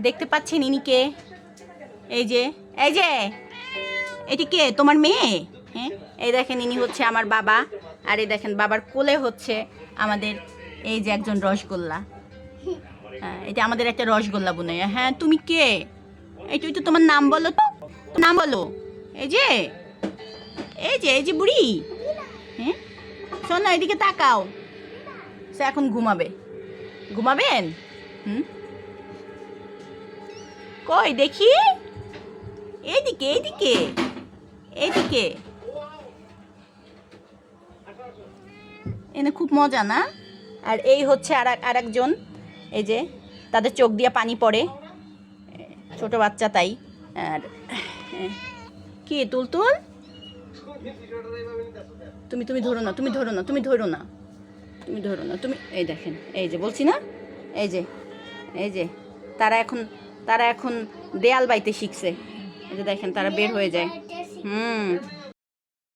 দেখতে পাচ্ছেন ইনি কে? এই যে এটি কে? তোমার মেয়ে? হ্যাঁ, এই দেখেন ইনি হচ্ছে আমার বাবা। আর এই দেখেন বাবার কোলে হচ্ছে আমাদের এই যে একজন রসগোল্লা। হ্যাঁ, এটা আমাদের একটা রসগোল্লা বোনাইয়া। হ্যাঁ, তুমি কে? এই তুই তো তোমার নাম বলো তো, নাম বলো। এই যে বুড়ি। হ্যাঁ, শোনো এদিকে তাকাও। সে এখন ঘুমাবেন? হুম, কই দেখি। এইদিকে এনে খুব মজা না? আর এই হচ্ছে আর একজন। এই যে তাদের চোখ দিয়ে পানি পড়ে, ছোট বাচ্চা তাই। আর কি তুলতুল, তুমি ধরো না, তুমি এই দেখেন, এই যে বলছি না, এই যে তারা এখন দেয়াল বাইতে শিখছে। এই যে দেখেন তারা বের হয়ে যায়।